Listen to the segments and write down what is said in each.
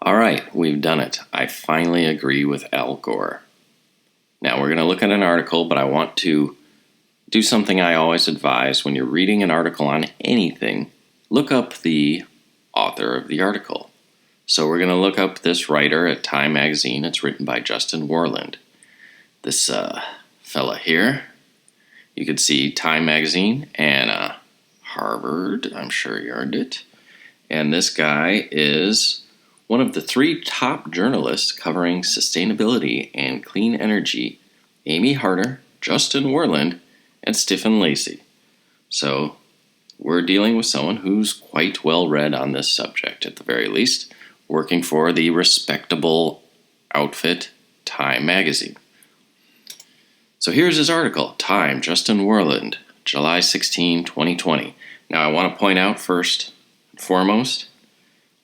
All right, we've done it. I finally agree with Al Gore. Now, we're going to look at an article, but I want to do something I always advise when you're reading an article on anything. Look up the author of the article. So we're going to look up this writer at Time magazine. It's written by Justin Warland. This fella here, you could see Time magazine and Harvard, I'm sure you earned it. And this guy is one of the 3 top journalists covering sustainability and clean energy: Amy Harder, Justin Warland, and Stephen Lacey. So we're dealing with someone who's quite well read on this subject, at the very least, working for the respectable outfit Time magazine. So here's his article, Time, Justin Warland, July 16, 2020. Now I want to point out first and foremost,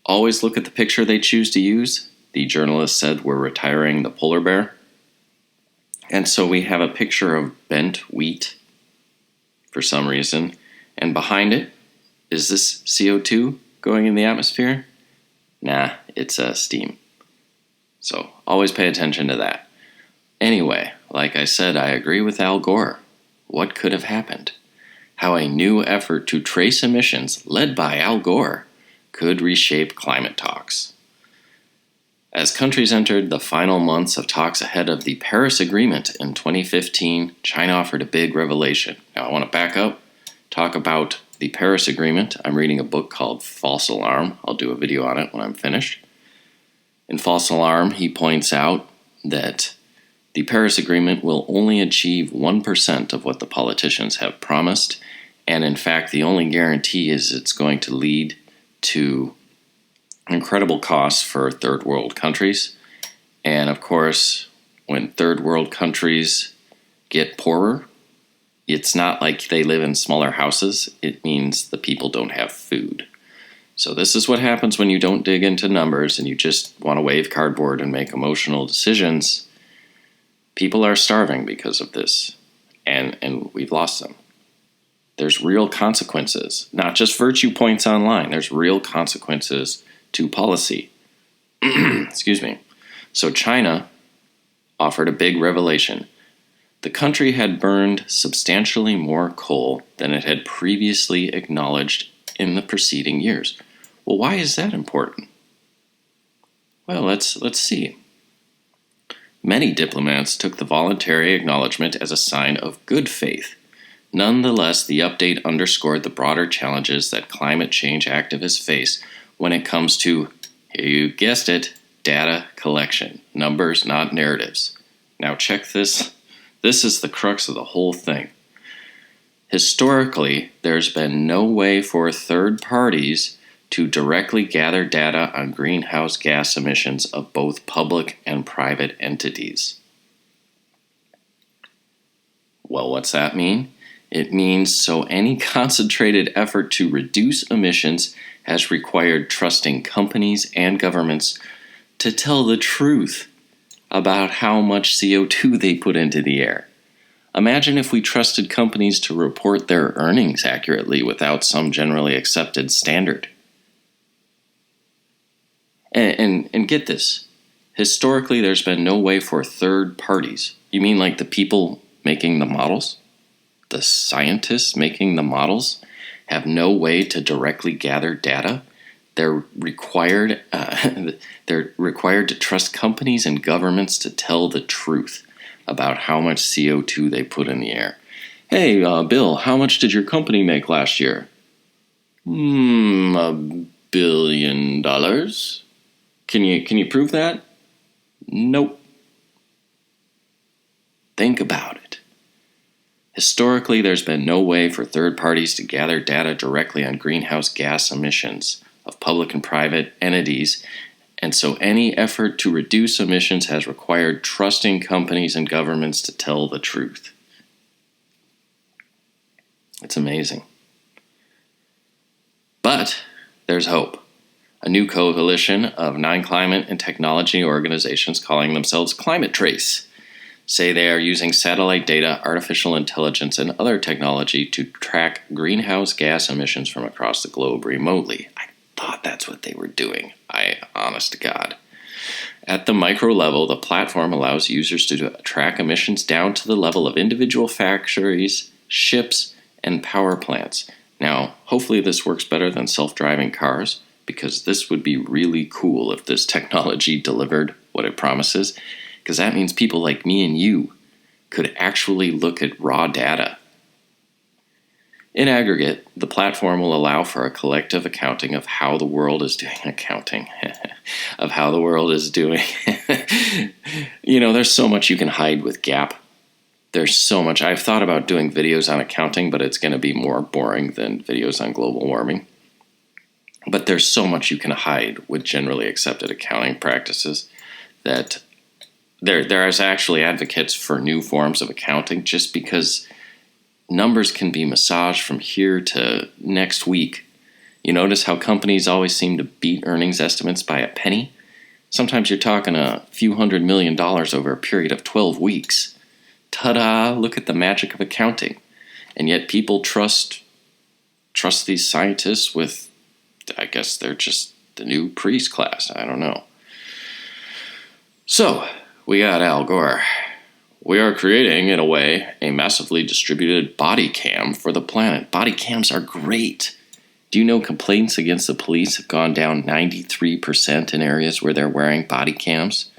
always look at the picture they choose to use. The journalist said we're retiring the polar bear. And so we have a picture of bent wheat for some reason. And behind it, is this CO2 going in the atmosphere? Nah, it's steam. So always pay attention to that. Anyway, like I said, I agree with Al Gore. What could have happened? How a new effort to trace emissions, led by Al Gore, could reshape climate talks. As countries entered the final months of talks ahead of the Paris Agreement in 2015, China offered a big revelation. Now I want to back up, talk about the Paris Agreement. I'm reading a book called False Alarm. I'll do a video on it when I'm finished. In False Alarm, he points out that the Paris Agreement will only achieve 1% of what the politicians have promised, and in fact, the only guarantee is it's going to lead to incredible costs for third world countries. And of course, when third world countries get poorer, it's not like they live in smaller houses. It means the people don't have food. So this is what happens when you don't dig into numbers and you just want to wave cardboard and make emotional decisions. People are starving because of this, and we've lost them. There's real consequences, not just virtue points online. There's real consequences to policy. Excuse me. So China offered a big revelation. The country had burned substantially more coal than it had previously acknowledged in the preceding years. Well, why is that important? Well, let's see. Many diplomats took the voluntary acknowledgement as a sign of good faith. Nonetheless, the update underscored the broader challenges that climate change activists face when it comes to, you guessed it, data collection. Numbers, not narratives. Now check this. This is the crux of the whole thing. Historically, there's been no way for third parties to directly gather data on greenhouse gas emissions of both public and private entities. Well, what's that mean? It means so any concentrated effort to reduce emissions has required trusting companies and governments to tell the truth about how much CO2 they put into the air. Imagine if we trusted companies to report their earnings accurately without some generally accepted standard. And get this. Historically, there's been no way for third parties. You mean like the people making the models? The scientists making the models have no way to directly gather data. They're required to trust companies and governments to tell the truth about how much CO2 they put in the air. Hey, Bill, how much did your company make last year? $1 billion. Can you prove that? Nope. Think about it. Historically, there's been no way for third parties to gather data directly on greenhouse gas emissions of public and private entities, and so any effort to reduce emissions has required trusting companies and governments to tell the truth. It's amazing. But there's hope. A new coalition of 9 climate and technology organizations calling themselves Climate Trace say they are using satellite data, artificial intelligence, and other technology to track greenhouse gas emissions from across the globe remotely. thought that's what they were doing. Honest to God. At the micro level, the platform allows users to track emissions down to the level of individual factories, ships, and power plants. Now, hopefully this works better than self-driving cars, because this would be really cool if this technology delivered what it promises, because that means people like me and you could actually look at raw data. In aggregate, the platform will allow for a collective accounting of how the world is doing. Of how the world is doing. There's so much you can hide with GAAP. There's so much. I've thought about doing videos on accounting, but it's going to be more boring than videos on global warming. But there's so much you can hide with generally accepted accounting practices that there's actually advocates for new forms of accounting just because numbers can be massaged from here to next week. You notice how companies always seem to beat earnings estimates by a penny? Sometimes you're talking a few $100 million over a period of 12 weeks. Ta-da! Look at the magic of accounting. And yet people trust these scientists with, I guess they're just the new priest class. I don't know. So, we got Al Gore. We are creating, in a way, a massively distributed body cam for the planet. Body cams are great. Do you know complaints against the police have gone down 93% in areas where they're wearing body cams?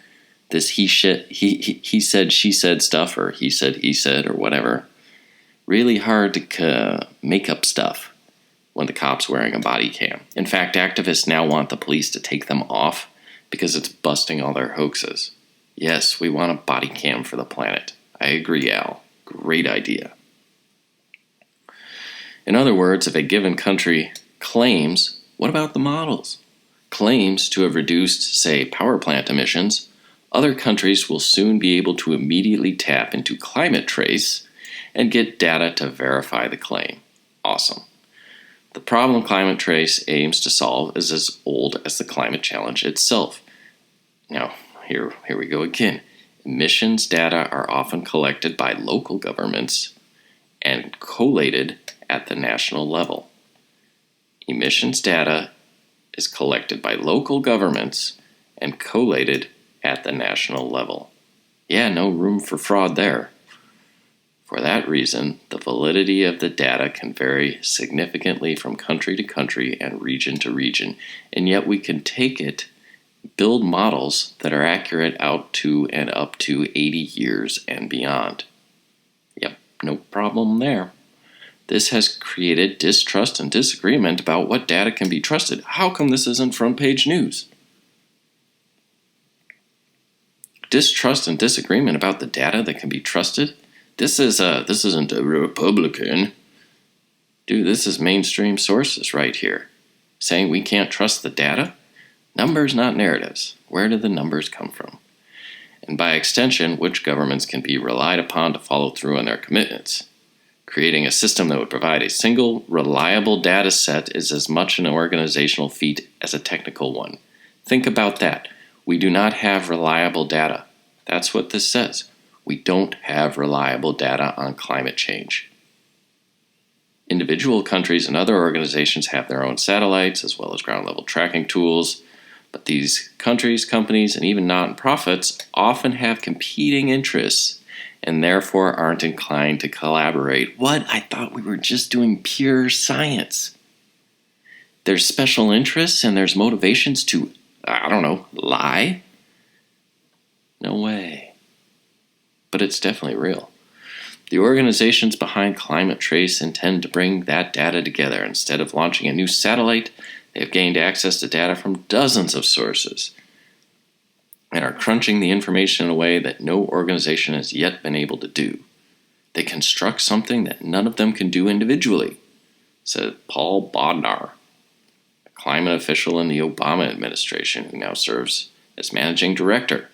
This he said, she said stuff, or he said, or whatever. Really hard to make up stuff when the cop's wearing a body cam. In fact, activists now want the police to take them off because it's busting all their hoaxes. Yes, we want a body cam for the planet. I agree, Al. Great idea. In other words, if a given country claims, what about the models? Claims to have reduced, say, power plant emissions, other countries will soon be able to immediately tap into Climate Trace and get data to verify the claim. Awesome. The problem Climate Trace aims to solve is as old as the climate challenge itself. Now, here we go again. Emissions data are often collected by local governments and collated at the national level. Emissions data is collected by local governments and collated at the national level. Yeah, no room for fraud there. For that reason, the validity of the data can vary significantly from country to country and region to region, and yet we can take it, build models that are accurate out to and up to 80 years and beyond. Yep, no problem there. This has created distrust and disagreement about what data can be trusted. How come this isn't front page news? Distrust and disagreement about the data that can be trusted? This isn't a Republican. Dude, this is mainstream sources right here. Saying we can't trust the data? Numbers, not narratives. Where do the numbers come from? And by extension, which governments can be relied upon to follow through on their commitments? Creating a system that would provide a single, reliable data set is as much an organizational feat as a technical one. Think about that. We do not have reliable data. That's what this says. We don't have reliable data on climate change. Individual countries and other organizations have their own satellites as well as ground-level tracking tools, but these countries, companies, and even nonprofits often have competing interests and therefore aren't inclined to collaborate. What? I thought we were just doing pure science. There's special interests and there's motivations to, lie? No way. But it's definitely real. The organizations behind Climate Trace intend to bring that data together. Instead of launching a new satellite, they have gained access to data from dozens of sources and are crunching the information in a way that no organization has yet been able to do. They construct something that none of them can do individually, said Paul Bodnar, a climate official in the Obama administration who now serves as managing director.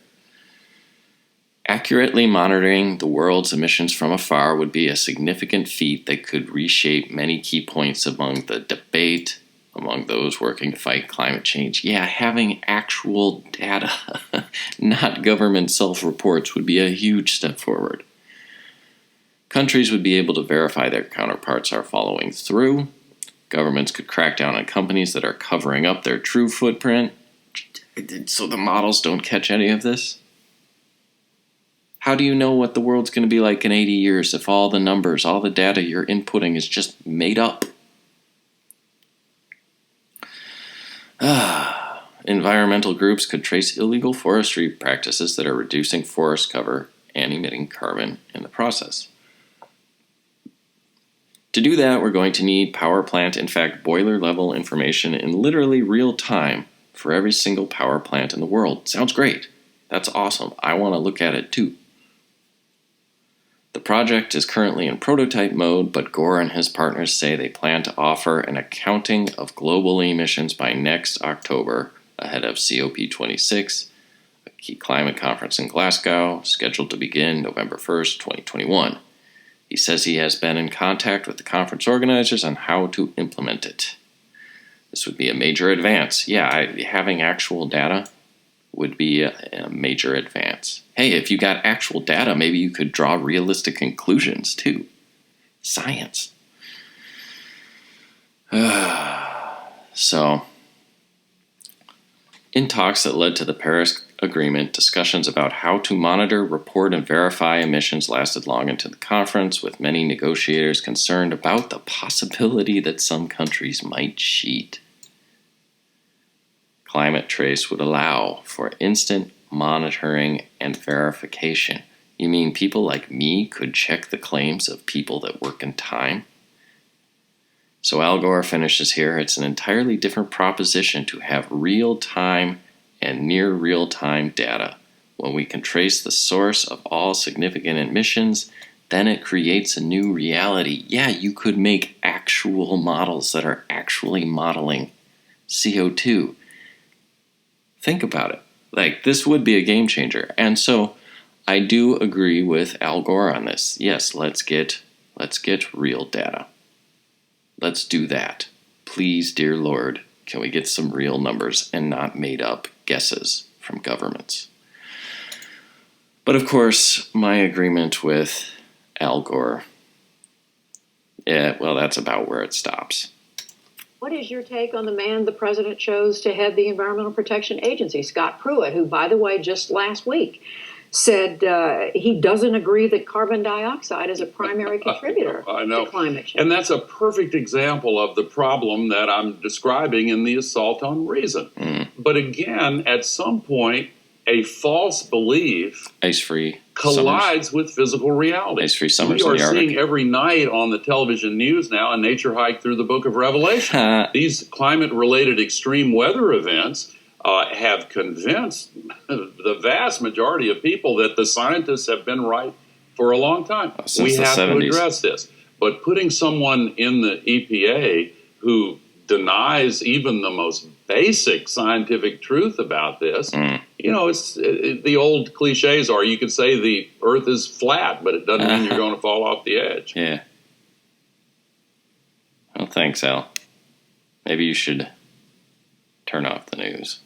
Accurately monitoring the world's emissions from afar would be a significant feat that could reshape many key points among the debate among those working to fight climate change. Yeah, having actual data, not government self-reports, would be a huge step forward. Countries would be able to verify their counterparts are following through. Governments could crack down on companies that are covering up their true footprint so the models don't catch any of this. How do you know what the world's going to be like in 80 years if all the numbers, all the data you're inputting is just made up? Environmental groups could trace illegal forestry practices that are reducing forest cover and emitting carbon in the process. To do that, we're going to need power plant, in fact, boiler level information in literally real time for every single power plant in the world. Sounds great. That's awesome. I want to look at it too. The project is currently in prototype mode, but Gore and his partners say they plan to offer an accounting of global emissions by next October, ahead of COP26, a key climate conference in Glasgow, scheduled to begin November 1st, 2021. He says he has been in contact with the conference organizers on how to implement it. This would be a major advance. Yeah, having actual data would be a major advance. Hey, if you got actual data, maybe you could draw realistic conclusions too. Science. So, in talks that led to the Paris Agreement, discussions about how to monitor, report, and verify emissions lasted long into the conference, with many negotiators concerned about the possibility that some countries might cheat. Climate Trace would allow for instant monitoring and verification. You mean people like me could check the claims of people that work in time? So Al Gore finishes here. It's an entirely different proposition to have real-time and near real-time data. When we can trace the source of all significant emissions, then it creates a new reality. Yeah, you could make actual models that are actually modeling CO2. Think about it. Like, this would be a game changer. And so I do agree with Al Gore on this. Yes, let's get real data. Let's do that. Please, dear Lord, can we get some real numbers and not made up guesses from governments? But of course, my agreement with Al Gore, well, that's about where it stops. What is your take on the man the president chose to head the Environmental Protection Agency, Scott Pruitt, who, by the way, just last week said he doesn't agree that carbon dioxide is a primary contributor to climate change? And that's a perfect example of the problem that I'm describing in the assault on reason. But again, at some point, a false belief collides with physical reality. Ice-free summers we are in the Arctic. seeing every night on the television news now a nature hike through the book of Revelation. These climate-related extreme weather events have convinced the vast majority of people that the scientists have been right for a long time. We have to address this. But putting someone in the EPA who denies even the most basic scientific truth about this, it's the old cliches are, you could say the earth is flat, but it doesn't mean you're going to fall off the edge. Yeah. Well, thanks, Al. Maybe you should turn off the news.